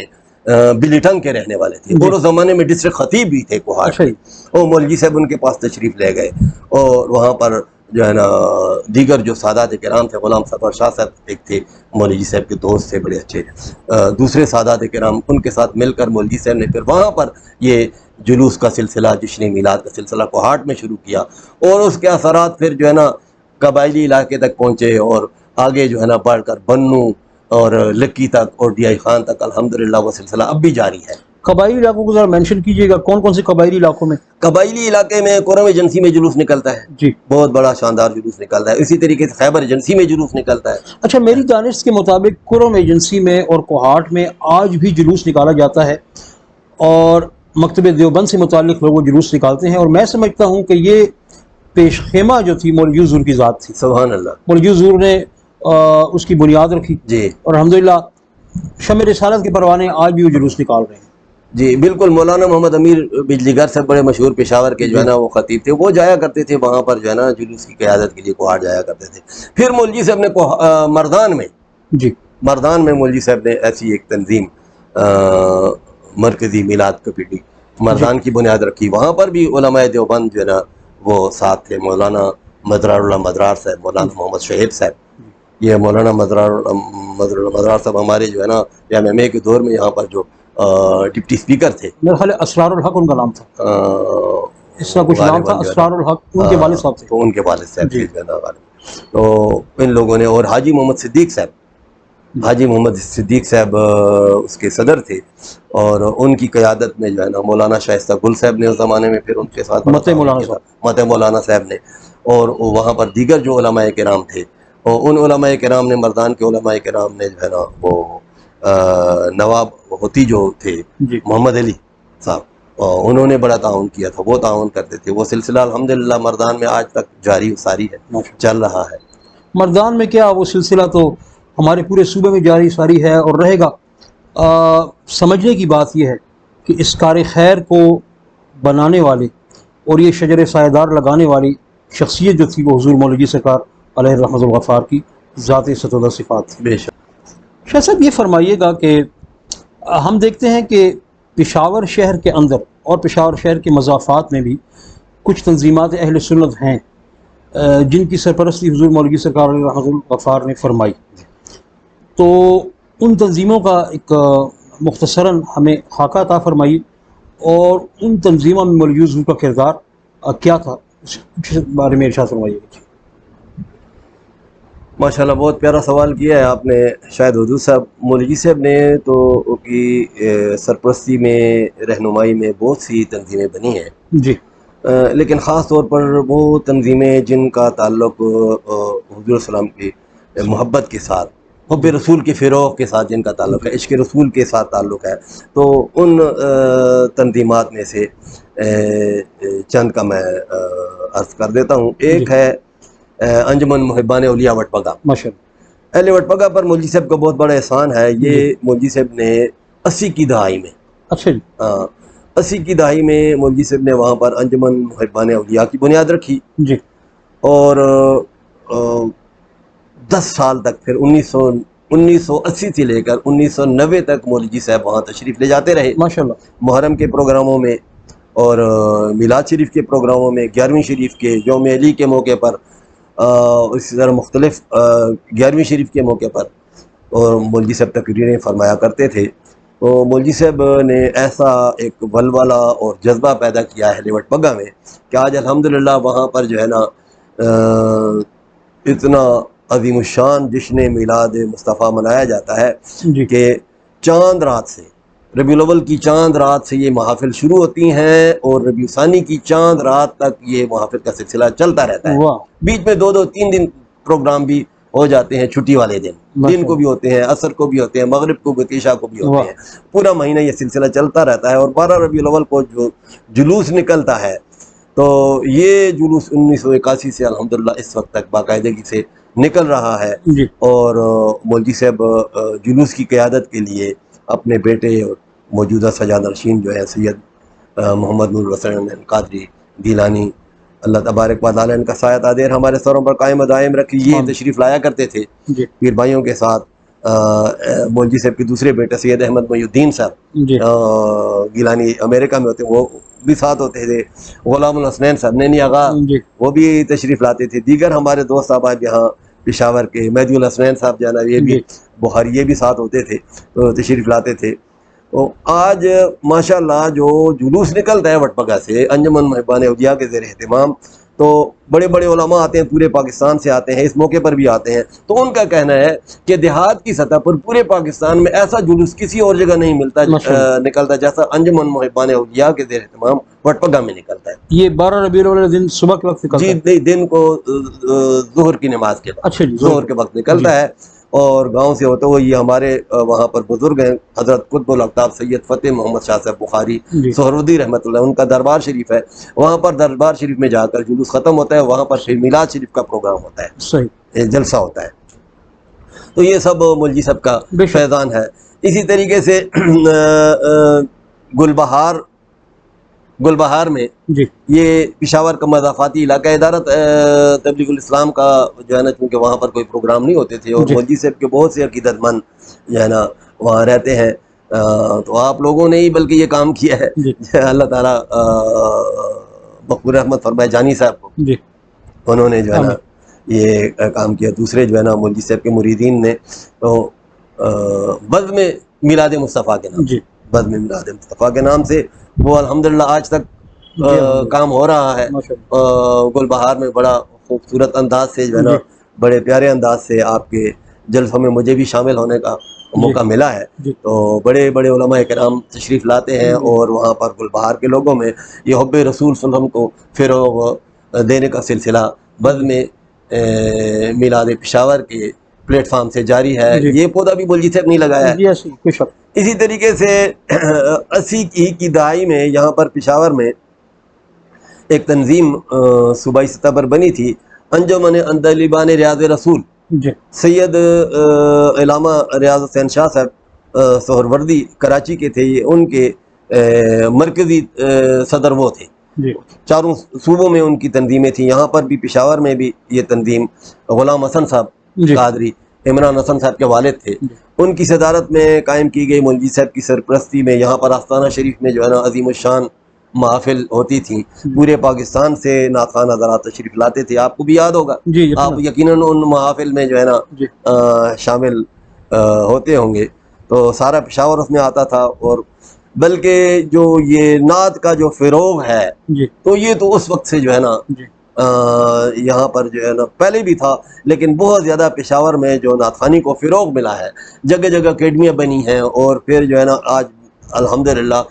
بلیٹنگ کے رہنے والے تھے، اور اس زمانے میں ڈسٹرکٹ خطیب بھی تھے کوہاٹ میں. اور مولوی صاحب ان کے پاس تشریف لے گئے، اور وہاں پر جو ہے نا دیگر جو سادات کرام تھے، غلام سرور شاہ صاحب ایک تھے، مولوی صاحب کے دوست تھے بڑے اچھے. دوسرے سادات کرام، ان کے ساتھ مل کر مولوی صاحب نے پھر وہاں پر یہ جلوس کا سلسلہ، جشن میلاد کا سلسلہ کوہاٹ میں شروع کیا. اور اس کے اثرات پھر جو ہے نا قبائلی علاقے تک پہنچے، اور آگے جو ہے نا بڑھ کر بنو اور لکی تک اور ڈی آئی خان تک الحمدللہ وہ سلسلہ اب بھی جاری ہے. قبائلی علاقوں کو ذرا مینشن کیجیے گا، کون کون سے قبائلی علاقوں میں؟ قبائلی علاقے میں قرم ایجنسی میں جلوس نکلتا ہے، جی بہت بڑا شاندار جلوس نکلتا ہے. اسی طریقے سے خیبر ایجنسی میں جلوس نکلتا ہے. اچھا، میری دانش کے مطابق قرم ایجنسی میں اور کوہاٹ میں آج بھی جلوس نکالا جاتا ہے، اور مکتب دیوبند سے متعلق لوگ وہ جلوس نکالتے ہیں. اور میں سمجھتا ہوں کہ یہ پیش خیمہ جو تھی مولوی حضور کی ذات تھی. سبحان اللہ. مولوی حضور نے اس کی بنیاد رکھی، جی، اور الحمدللہ شمع رسالت کے پروانے آج بھی وہ جلوس نکال رہے ہیں. جی بالکل. مولانا محمد امیر بجلی گھر سے بڑے مشہور پشاور کے جو ہے نا وہ خطیب تھے، وہ جایا کرتے تھے وہاں پر جو ہے نا جلوس کی قیادت کے لیے کوہاٹ جایا کرتے تھے. پھر مولوی صاحب نے مردان میں، جی مردان میں مولوی صاحب نے ایسی ایک تنظیم مرکزی میلاد کمیٹی مردان کی بنیاد رکھی. وہاں پر بھی علماء دیوبند جو ہے نا وہ ساتھ تھے. مولانا مدرار اللہ مدرار صاحب، مولانا محمد شہید صاحب. یہ مولانا مدرار مدرار صاحب ہمارے جو ہے نا ایم اے کے دور میں یہاں پر جو ڈپٹی اسپیکر تھے. میرا خیال ہے اسرار الحق ان کا نام تھا، اس کا کچھ نام تھا اسرار الحق، ان کے والد صاحب تھے. تو ان کے والد صاحب تھے جو ہے نا. تو ان لوگوں نے، اور حاجی محمد صدیق صاحب، حاجی محمد صدیق صاحب اس کے صدر تھے، اور ان کی قیادت میں جو ہے نا مولانا شائستہ گل صاحب نے اس زمانے میں پھر ان کے ساتھ مت مولانا صاحب نے، اور وہاں پر دیگر جو علماء کرام تھے، اور ان علماء کرام نے، مردان کے علماء کرام نے جو ہے نا وہ نواب ہوتی جو تھے محمد علی صاحب، انہوں نے بڑا تعاون کیا تھا. وہ تعاون کرتے تھے. وہ سلسلہ الحمدللہ مردان میں آج تک جاری ساری ہے، چل رہا ہے. مردان میں کیا وہ سلسلہ تو ہمارے پورے صوبے میں جاری ساری ہے اور رہے گا. سمجھنے کی بات یہ ہے کہ اس کار خیر کو بنانے والے اور یہ شجر سایہ دار لگانے والی شخصیت جو تھی وہ حضور مولوی سرکار علیہ رحمت الغفار کی ذات ستودہ صفات تھی۔ بے شک۔ شاہ صاحب یہ فرمائیے گا کہ ہم دیکھتے ہیں کہ پشاور شہر کے اندر اور پشاور شہر کے مضافات میں بھی کچھ تنظیمات اہل سنت ہیں جن کی سرپرستی حضور مولوی سرکار علیہ رحمت الغفار نے فرمائی، تو ان تنظیموں کا ایک مختصراً ہمیں خاکہ عطا فرمائی اور ان تنظیموں میں مولوی حضور کا کردار کیا تھا، اس بارے میں ارشاد فرمائیے گا۔ ماشاءاللہ بہت پیارا سوال کیا ہے آپ نے شاید حضور صاحب۔ مولوی صاحب نے تو کی سرپرستی میں رہنمائی میں بہت سی تنظیمیں بنی ہیں جی، لیکن خاص طور پر وہ تنظیمیں جن کا تعلق حضور السلام کی محبت کے ساتھ، حب رسول کے فروغ کے ساتھ جن کا تعلق ہے، عشق رسول کے ساتھ تعلق ہے، تو ان تنظیمات میں سے چند کا میں عرض کر دیتا ہوں۔ ایک ہے انجمن محبان اولیاء وٹ پگا۔ ماشاءاللہ۔ اہل وٹ پگا پر مولوی صاحب کا بہت بڑا احسان ہے۔ یہ مولوی صاحب نے 80 کی دہائی میں، اچھا جی، 80 کی دہائی میں مولوی صاحب نے وہاں پر انجمن محبان اولیاء کی بنیاد رکھی، جی، اور 10 سال تک، پھر 1980 سے لے کر 1990 تک مولوی صاحب وہاں تشریف لے جاتے رہے، ماشاءاللہ۔ محرم کے پروگراموں میں اور میلاد شریف کے پروگراموں میں، 11ویں شریف کے، یوم علی کے موقع پر، اسی طرح مختلف 11ویں شریف کے موقع پر، اور مولوی صاحب تقریریں فرمایا کرتے تھے۔ تو مولوی صاحب نے ایسا ایک ولولہ اور جذبہ پیدا کیا ہے لیوٹ پگا میں کہ آج الحمدللہ وہاں پر جو ہے نا اتنا عظیم الشان جشن میلاد مصطفیٰ منایا جاتا ہے جی، کہ چاند رات سے، ربیع الاول کی چاند رات سے یہ محافل شروع ہوتی ہیں اور ربیع ثانی کی چاند رات تک یہ محافل کا سلسلہ چلتا رہتا ہے۔ واہ، بیچ میں 2-3 دن پروگرام بھی ہو جاتے ہیں، چھٹی والے دن کو بھی ہوتے ہیں، عصر کو بھی ہوتے ہیں، مغرب کو بھی، عشاء کو بھی ہوتے ہیں۔ پورا مہینہ یہ سلسلہ چلتا رہتا ہے، اور 12 ربیع الاول کو جو جلوس نکلتا ہے، تو یہ جلوس 1981 سے الحمدللہ اس وقت تک باقاعدگی سے نکل رہا ہے۔ جی، اور مولوی صاحب جلوس کی قیادت کے لیے اپنے بیٹے اور موجودہ سجادہ نشین جو ہے سید محمد نور حسین قادری گیلانی، اللہ تبارک و تعالیٰ ان کا سایہ تادیر ہمارے سروں پر قائم و دائم رکھی، یہ تشریف لایا کرتے تھے جی، پیر بھائیوں کے ساتھ۔ مولوی صاحب کے دوسرے بیٹے سید احمد محی الدین صاحب جی، گیلانی امریکہ میں ہوتے، وہ بھی ساتھ ہوتے تھے۔ غلام الحسنین صاحب نینی آغا، جی، وہ بھی تشریف لاتے تھے۔ دیگر ہمارے دوست احباب یہاں پشاور کے، مہدی الحسنین صاحب جو ہے نا، یہ بھی بخاری، یہ بھی ساتھ ہوتے تھے، تو تشریف لاتے تھے۔ تو آج ماشاءاللہ جو جلوس نکلتا ہے وٹ پگا سے انجمن محبان اولیاء کے زیر اہتمام، تو بڑے بڑے علماء آتے ہیں، پورے پاکستان سے آتے ہیں، اس موقع پر بھی آتے ہیں۔ تو ان کا کہنا ہے کہ دیہات کی سطح پر پورے پاکستان میں ایسا جلوس کسی اور جگہ نہیں ملتا نکلتا جیسا انجمن محبان اولیاء کے زیر اہتمام وٹ پگا میں نکلتا ہے۔ یہ 12 ربیع الاول دن صبح کے وقت نکلتا ہے؟ جی نہیں، دن کو ظہر کی نماز کے بعد، اچھا جی، ظہر کے وقت نکلتا ہے، اور گاؤں سے ہوتے ہوئے یہ ہمارے وہاں پر بزرگ ہیں، حضرت قطب الاقطاب سید فتح محمد شاہ صاحب بخاری سہروردی رحمۃ اللہ، ان کا دربار شریف ہے، وہاں پر دربار شریف میں جا کر جلوس ختم ہوتا ہے، وہاں پر میلاد شریف کا پروگرام ہوتا ہے، صحیح جلسہ ہوتا ہے۔ تو یہ سب مولوی صاحب کا فیضان ہے۔ اسی طریقے سے گلبہار میں جی، یہ پشاور کا مضافاتی علاقہ، ادارت تبلیغ الاسلام کا جو ہے نا، چونکہ وہاں پر کوئی پروگرام نہیں ہوتے تھے، اور مولوی صاحب کے بہت سے عقیدت مند جو ہے نا وہاں رہتے ہیں، تو آپ لوگوں نے ہی بلکہ یہ کام کیا ہے، اللہ تعالیٰ مغفور رحمت فرمائے جانی صاحب کو، انہوں نے جو ہے نا یہ کام کیا۔ دوسرے جو ہے نا مولوی صاحب کے مریدین نے تو بزم میلاد مصطفیٰ کے نام، بزم میلاد مصطفیٰ کے نام سے وہ الحمدللہ آج تک کام ہو رہا ہے۔ گلبہار میں بڑا خوبصورت انداز سے جو ہے نا، بڑے پیارے انداز سے آپ کے جلسوں میں مجھے بھی شامل ہونے کا موقع ملا ہے، تو بڑے بڑے علماء کرام تشریف لاتے ہیں، اور وہاں پر گلبہار کے لوگوں میں یہ حب رسول صلی اللہ علیہ وسلم کو فروغ دینے کا سلسلہ بزم میلاد پشاور کے پلیٹ فارم سے جاری ہے۔ یہ پودا بھی مولوی صاحب نہیں لگایا ہے۔ اسی طریقے سے 80 کی دہائی میں یہاں پر پشاور میں ایک تنظیم صوبائی سطح پر بنی تھی، انجمن اندلیبان ریاض رسول، سید علامہ ریاض حسین شاہ صاحب سہروردی کراچی کے تھے، یہ ان کے مرکزی صدر وہ تھے، جی چاروں صوبوں میں ان کی تنظیمیں تھیں. یہاں پر بھی پشاور میں بھی یہ تنظیم غلام حسن صاحب جی قادری عمران حسن صاحب کے والد تھے, ان کی صدارت میں قائم کی گئی. مولوی صاحب کی سرپرستی میں یہاں پر آستانہ شریف میں جو ہے نا عظیم الشان محافل ہوتی تھیں. پورے پاکستان سے نعت خوان حضرات تشریف لاتے تھے, آپ کو بھی یاد ہوگا, جی آپ یقیناً ان محافل میں جو ہے نا جی شامل ہوتے ہوں گے. تو سارا پشاور اس میں آتا تھا. اور بلکہ جو یہ نعت کا جو فروغ ہے جی تو یہ تو اس وقت سے جو ہے نا جی یہاں پر جو ہے نا پہلے بھی تھا, لیکن بہت زیادہ پشاور میں جو نعت خوانی کو فروغ ملا ہے, جگہ جگہ اکیڈمیاں بنی ہیں. اور پھر جو ہے نا آج الحمدللہ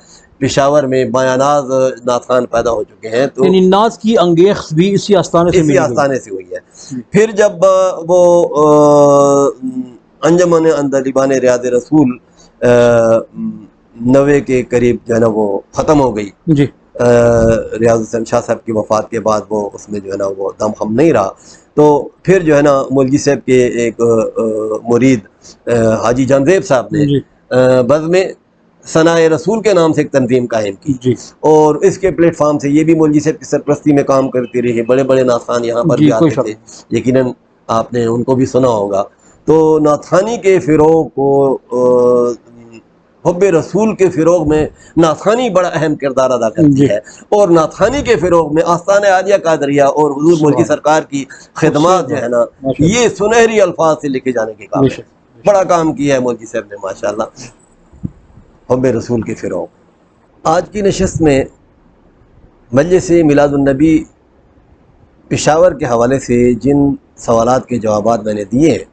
پشاور میں بیاناز نعت خوان پیدا ہو چکے ہیں. تو یعنی ناز کی انگیخت بھی اسی آستانے سے اسی ملی گئی. آستانے سے ہوئی ہے. پھر جب وہ انجمن عندلیبان ریاض رسول 90 کے قریب جو ہے نا وہ ختم ہو گئی, جی ریاض حسین شاہ صاحب کی وفات کے بعد وہ اس میں جو ہے نا وہ دم خم نہیں رہا. تو پھر جو ہے نا مولوی صاحب کے ایک مرید حاجی جانزیب صاحب نے جی بزم ثناء رسول کے نام سے ایک تنظیم قائم کی, جی اور اس کے پلیٹ فارم سے یہ بھی مولوی صاحب کی سرپرستی میں کام کرتی رہی. بڑے بڑے نعت خوان یہاں پر جی بھی کوئی آتے شک تھے, نہیں. یقیناً آپ نے ان کو بھی سنا ہوگا. تو نعت خوانی کے فروغ کو حب رسول کے فروغ میں نعت خوانی بڑا اہم کردار ادا کرتی جی ہے, اور نعت خوانی کے فروغ میں آستان عالیہ قادریہ اور حضور مولوی سبحان سرکار کی خدمات جو ہے نا ماشاء اللہ. یہ سنہری الفاظ سے لکھے جانے کے بے قابل شک ہے. بڑا کام کیا ہے مولوی صاحب نے ماشاءاللہ. حب رسول کے فروغ. آج کی نشست میں مجلس میلاد النبی پشاور کے حوالے سے جن سوالات کے جوابات میں نے دیے ہیں,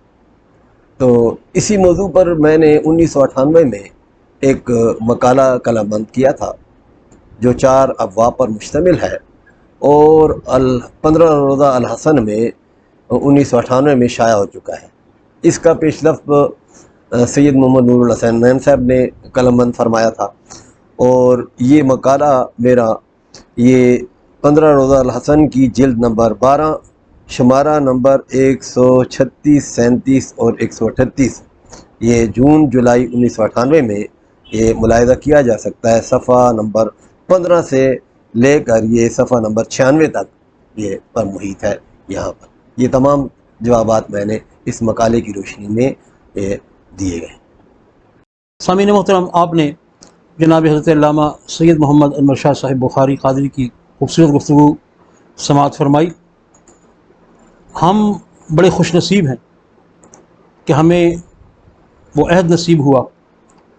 تو اسی موضوع پر میں نے 1998 میں ایک مقالہ قلم بند کیا تھا جو 4 ابواب پر مشتمل ہے, اور 15 روزہ الحسن میں 1998 میں شائع ہو چکا ہے. اس کا پیش لفظ سید محمد نور الحسین نعیم صاحب نے قلم بند فرمایا تھا, اور یہ مقالہ میرا یہ 15 روزہ الحسن کی جلد نمبر 12 شمارہ نمبر 136 37 اور 138 یہ جون جولائی 1998 میں یہ ملاحظہ کیا جا سکتا ہے. صفحہ نمبر 15 سے لے کر یہ صفحہ نمبر 96 تک یہ پر محیط ہے. یہاں پر یہ تمام جوابات میں نے اس مقالے کی روشنی میں دیے گئے. سامعین محترم, آپ نے جناب حضرت علامہ سید محمد انور شاہ صاحب بخاری قادری کی خوبصورت گفتگو سماعت فرمائی. ہم بڑے خوش نصیب ہیں کہ ہمیں وہ عہد نصیب ہوا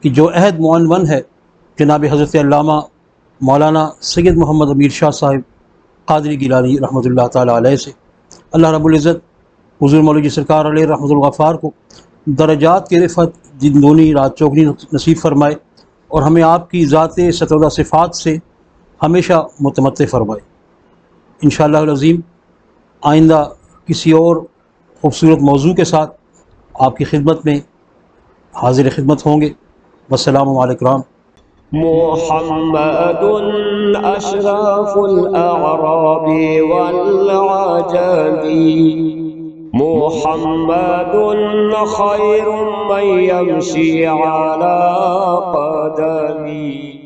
کہ جو عہد معنون ہے جناب حضرت علامہ مولانا سید محمد امیر شاہ صاحب قادری گیلانی رحمۃ اللہ تعالیٰ علیہ سے. اللہ رب العزت حضور مولوی سرکار علیہ رحمۃ الغفار کو درجات کی رفعت دن دونی رات چوگنی نصیب فرمائے, اور ہمیں آپ کی ذات ستودہ صفات سے ہمیشہ متمتع فرمائے. انشاءاللہ العظیم آئندہ کسی اور خوبصورت موضوع کے ساتھ آپ کی خدمت میں حاضر خدمت ہوں گے. والسلام علیکم. محمد أشرف الأعراب والعجم محمد خير من يمشي على قدمي